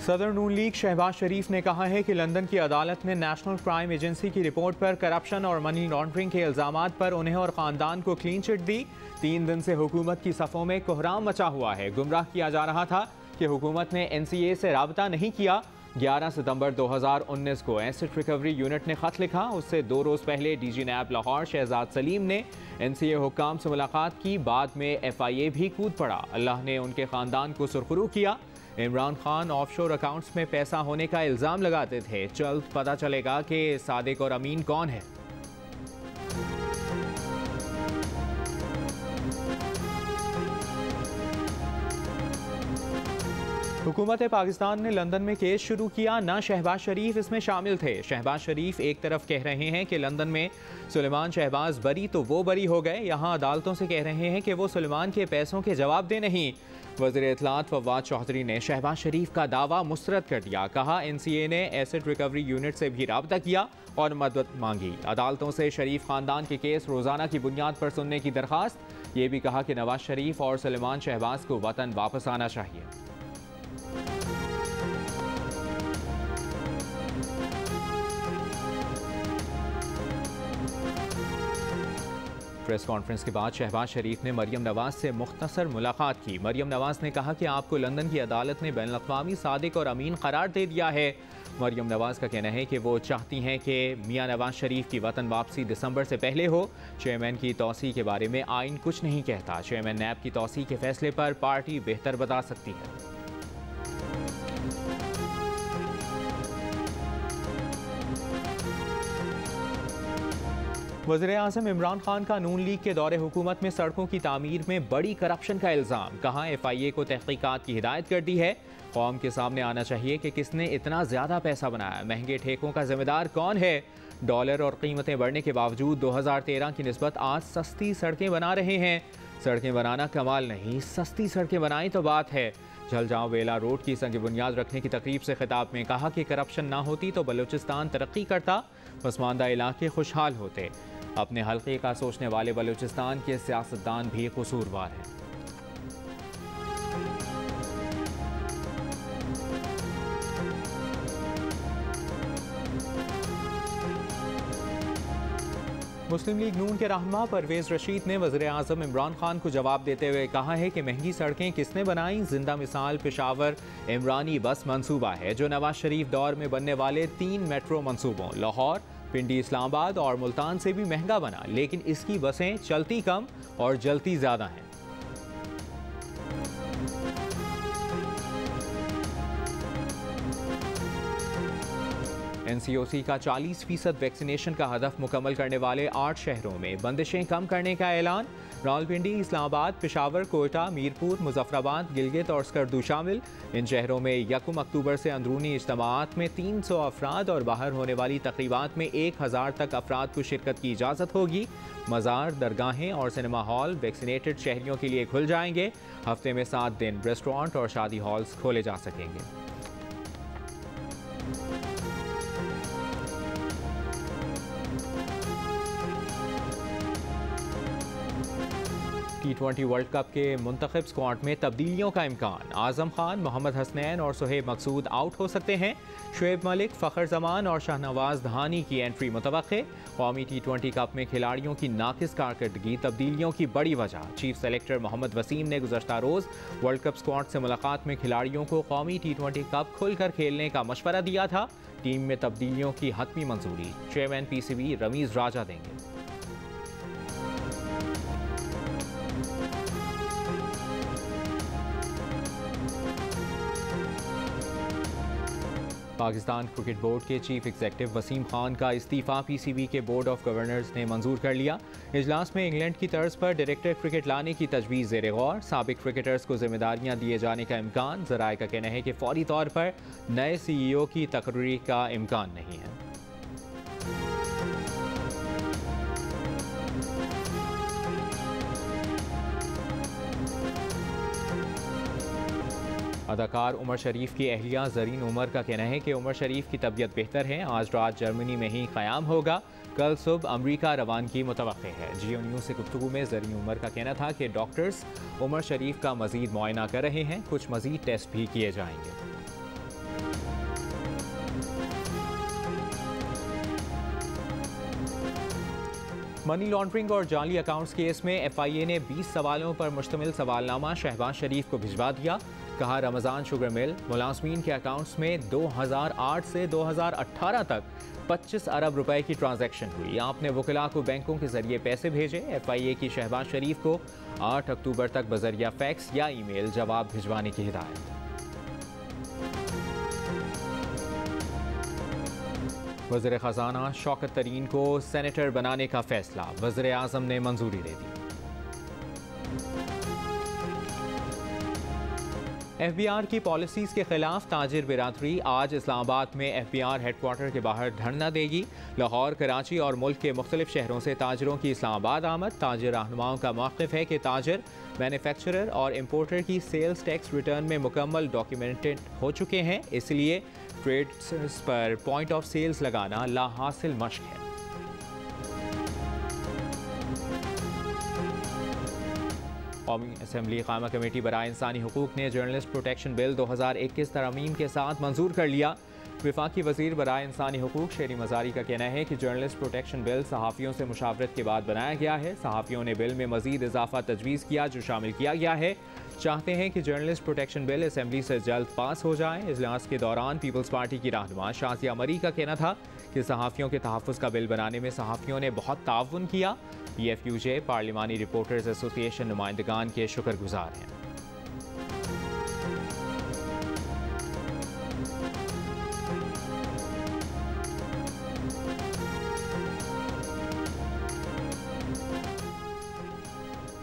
सदर नून लीग शहबाज शरीफ ने कहा है कि लंदन की अदालत ने नेशनल क्राइम एजेंसी की रिपोर्ट पर करप्शन और मनी लॉन्ड्रिंग के इल्जामात पर उन्हें और ख़ानदान को क्लीन चिट दी। 3 दिन से हुकूमत की सफ़ों में कोहराम मचा हुआ है। गुमराह किया जा रहा था कि हुकूमत ने NCA से राबता नहीं किया। 11 सितंबर 2019 को एसेट रिकवरी यूनिट ने ख़त लिखा। उससे 2 रोज़ पहले DG नैब लाहौर शहजाद सलीम ने NCA हुक्काम से मुलाकात की। बाद में FIA भी कूद पड़ा। अल्लाह ने उनके ख़ानदान को सुरखरू किया। इमरान खान ऑफशोर अकाउंट्स में पैसा होने का इल्ज़ाम लगाते थे। जल्द पता चलेगा कि सादिक और अमीन कौन है। हुकूमत पाकिस्तान ने लंदन में केस शुरू किया। ना शहबाज शरीफ इसमें शामिल थे। शहबाज शरीफ एक तरफ कह रहे हैं कि लंदन में सुलेमान शहबाज बरी तो वो बरी हो गए, यहाँ अदालतों से कह रहे हैं कि वो सुलेमान के पैसों के जवाब दे नहीं। वज़ीर इत्तलात फवाद चौधरी ने शहबाज शरीफ का दावा मुस्तरद कर दिया। कहा NCA ने एसेट रिकवरी यूनिट से भी राब्ता किया और मदद मांगी। अदालतों से शरीफ खानदान के केस रोज़ाना की बुनियाद पर सुनने की दरख्वास्त। ये भी कहा कि नवाज शरीफ और सुलेमान शहबाज को वतन वापस आना चाहिए। प्रेस कॉन्फ्रेंस के बाद शहबाज शरीफ ने मरियम नवाज से मुख्तसर मुलाकात की। मरियम नवाज ने कहा कि आपको लंदन की अदालत ने बैनुल-अक़वामी सादिक और अमीन करार दे दिया है। मरियम नवाज का कहना है कि वो चाहती हैं कि मियां नवाज शरीफ की वतन वापसी दिसंबर से पहले हो। चेयरमैन की तौसी के बारे में आइन कुछ नहीं कहता। चेयरमैन नैब की तौसी के फैसले पर पार्टी बेहतर बता सकती है। वज़ीर-ए-आज़म इमरान खान का नून लीग के दौरे हुकूमत में सड़कों की तामीर में बड़ी करप्शन का इल्ज़ाम। कहा FIA को तहकीकात की हिदायत कर दी है। कौम के सामने आना चाहिए कि किसने इतना ज़्यादा पैसा बनाया। महंगे ठेकों का जिम्मेदार कौन है। डॉलर और कीमतें बढ़ने के बावजूद 2013 की निस्बत आज सस्ती सड़कें बना रहे हैं। सड़कें बनाना कमाल नहीं, सस्ती सड़कें बनाई तो बात है। झलजाओ वेला रोड की संग बुनियाद रखने की तकरीब से खिताब में कहा कि करप्शन ना होती तो बलूचिस्तान तरक्की करता, पसमानदा इलाके खुशहाल होते। अपने हल्के का सोचने वाले बलूचिस्तान के सियासतदान भी कसूरवार हैं। मुस्लिम लीग नून के रहनुमा परवेज रशीद ने वज़ीर-ए-आज़म इमरान खान को जवाब देते हुए कहा है कि महंगी सड़कें किसने बनाई। जिंदा मिसाल पेशावर इमरानी बस मंसूबा है जो नवाज शरीफ दौर में बनने वाले 3 मेट्रो मंसूबों लाहौर, पिंडी, इस्लामाबाद और मुल्तान से भी महंगा बना, लेकिन इसकी बसें चलती कम और जलती ज़्यादा हैं। NCOC का 40% वैक्सीनेशन का हदफ मुकम्मल करने वाले 8 शहरों में बंदिशें कम करने का ऐलान। रावलपिंडी, इस्लामाबाद, पेशावर, कोयटा, मीरपुर, मुजफ्फराबाद, गिलगित और स्कर्दू शामिल। इन शहरों में 1 अक्टूबर से अंदरूनी इज्तिमाआत में 300 अफराद और बाहर होने वाली तकरीबात में 1000 तक अफराद को शिरकत की इजाज़त होगी। मज़ार, दरगाहें और सिनेमा हॉल वैक्सीनेटेड शहरियों के लिए खुल जाएंगे। हफ्ते में 7 दिन रेस्टोरेंट और शादी हॉल्स खोले जा सकेंगे। T20 वर्ल्ड कप के मुंतखब स्क्वाड में तब्दीलियों का इम्कान। आजम खान, मोहम्मद हसनैन और सुहेब मकसूद आउट हो सकते हैं। शुएब मलिक, फ़खर जमान और शाहनवाज धानी की एंट्री मुतवक्के। कौमी T20 कप में खिलाड़ियों की नाकिस कारकर्दगी तब्दीलियों की बड़ी वजह। चीफ सेलेक्टर मोहम्मद वसीम ने गुज़श्ता रोज़ वर्ल्ड कप स्क्वाड से मुलाकात में खिलाड़ियों को कौमी T20 कप खुलकर खेलने का मशवरा दिया था। टीम में तब्दीलियों की हतमी मंजूरी चेयरमैन PCB रमीज़ राजा देंगे। पाकिस्तान क्रिकेट बोर्ड के चीफ एग्जीक्यूटिव वसीम खान का इस्तीफ़ा PCB के बोर्ड ऑफ गवर्नर्स ने मंजूर कर लिया। इजलास में इंग्लैंड की तर्ज पर डायरेक्टर क्रिकेट लाने की तजवीज़ ज़ेर गौर। साबिक क्रिकेटर्स को जिम्मेदारियां दिए जाने का इम्कान। ज़राए का कहना है कि फौरी तौर पर नए CEO की तकर्री का इम्कान नहीं है। अदाकार उमर शरीफ की अहलिया ज़रीन उमर का कहना है कि उमर शरीफ की तबीयत बेहतर है। आज रात जर्मनी में ही क़याम होगा। कल सुबह अमरीका रवानगी मुतवक्के है। GO न्यूज़ से गुफ्तगू में ज़रीन उमर का कहना था कि डॉक्टर्स उमर शरीफ का मज़ीद मुआयना कर रहे हैं। कुछ मज़ीद टेस्ट भी किए जाएंगे। मनी लॉन्ड्रिंग और जाली अकाउंट्स केस में FIA ने 20 सवालों पर मुश्तमिल सवालनामा शहबाज शरीफ को भिजवा दिया। कहा, रमज़ान शुगर मिल मुलाजमीन के अकाउंट्स में 2008 से 2018 तक 25 अरब रुपए की ट्रांजैक्शन हुई। आपने वकिला को बैंकों के जरिए पैसे भेजे। FIA की शहबाज शरीफ को 8 अक्टूबर तक बजरिया फैक्स या ईमेल जवाब भिजवाने की हिदायत। वज़ीर ख़ज़ाना शौकत तरीन को सेनेटर बनाने का फैसला, वज़ीर आज़म ने मंजूरी दे दी। FBR की पॉलिसीज़ के खिलाफ ताजिर बिरादरी आज इस्लामाबाद में FBR हेडक्वार्टर के बाहर धरना देगी। लाहौर, कराची और मुल्क के मुख्तलिफ शहरों से ताजरों की इस्लामाबाद आमद। ताजिर रहनुमाओं का मौक़िफ़ है कि ताजिर, मैन्युफैक्चरर और इम्पोर्टर की सेल्स टैक्स रिटर्न में मुकम्मल डॉक्यूमेंटेड हो चुके हैं, इसलिए ट्रेड्स पर पॉइंट ऑफ सेल्स लगाना लाहासिल मश्क है। कौमी असम्बली कायमा कमेटी बराए इंसानी हुकूक ने जर्नलिस्ट प्रोटेक्शन बिल 2021 तरमीम के साथ मंजूर कर लिया। वफाकी वज़ीर बराए इंसानी हुकूक शेरी मज़ारी का कहना है कि जर्नलिस्ट प्रोटेक्शन बिल सहाफ़ियों से मुशावरत के बाद बनाया गया है। सहाफ़ियों ने बिल में मज़ीद इजाफा तजवीज़ किया जो शामिल किया गया है। चाहते हैं कि जर्नलिस्ट प्रोटेक्शन बिल असम्बली से जल्द पास हो जाए। इजलास के दौरान पीपल्स पार्टी की रहनुमा शाज़िया मरी का कहना था कि सहाफ़ियों के तहफ़्फ़ुज़ का बिल बनाने में सहाफ़ियों ने बहुत ताउन किया। PFUJ पार्लिमानी रिपोर्टर्स एसोसिएशन नुमाइंदगान के शुक्रगुजार हैं।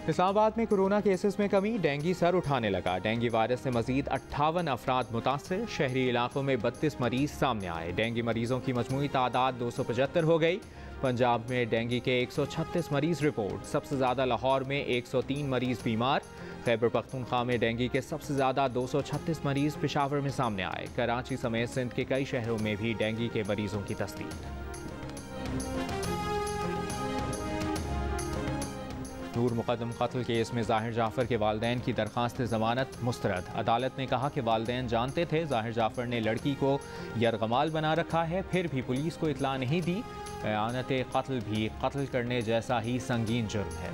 इस्लामाबाद में कोरोना केसेस में कमी, डेंगू सर उठाने लगा। डेंगू वायरस से मजीद 58 अफराद मुतासर। शहरी इलाकों में 32 मरीज सामने आए। डेंगू मरीजों की मजमूई तादाद 275 हो गई। पंजाब में डेंगू के 136 मरीज रिपोर्ट। सबसे ज़्यादा लाहौर में 103 मरीज बीमार। खैबर पख्तूनख्वा में डेंगू के सबसे ज़्यादा 236 मरीज पेशावर में सामने आए। कराची समेत सिंध के कई शहरों में भी डेंगू के मरीजों की तस्दीक। नूर मुकदम कत्ल केस में ज़ाहिर जाफ़र के वालिदैन की दरख्वास्त ज़मानत मुस्तरद। अदालत ने कहा कि वालिदैन जानते थे ज़ाहिर जाफ़र ने लड़की को यरगमाल बना रखा है, फिर भी पुलिस को इतला नहीं दी। बयानत कत्ल भी कत्ल करने जैसा ही संगीन जुर्म है।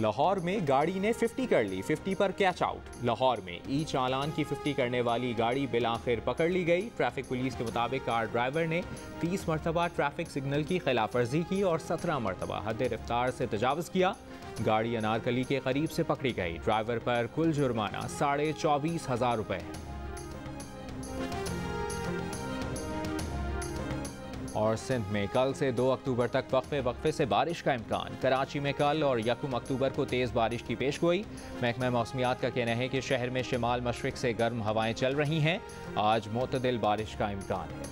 लाहौर में गाड़ी ने 50 कर ली, 50 पर कैच आउट। लाहौर में ई चालान की 50 करने वाली गाड़ी बिलाखिर पकड़ ली गई। ट्रैफिक पुलिस के मुताबिक कार ड्राइवर ने 30 मरतबा ट्रैफिक सिग्नल की खिलाफ वर्जी की और 17 मरतबा हद रफ्तार से तजावज़ किया। गाड़ी अनारकली के करीब से पकड़ी गई। ड्राइवर पर कुल जुर्माना 24,500 रुपये है। और सिंध में कल से 2 अक्टूबर तक वक्फे से बारिश का इम्कान। कराची में कल और 1 अक्टूबर को तेज़ बारिश की पेशगोई। महकमा मौसमियात का कहना है कि शहर में शिमाल मशरिक से गर्म हवाएं चल रही हैं। आज मोतदिल बारिश का इम्कान है।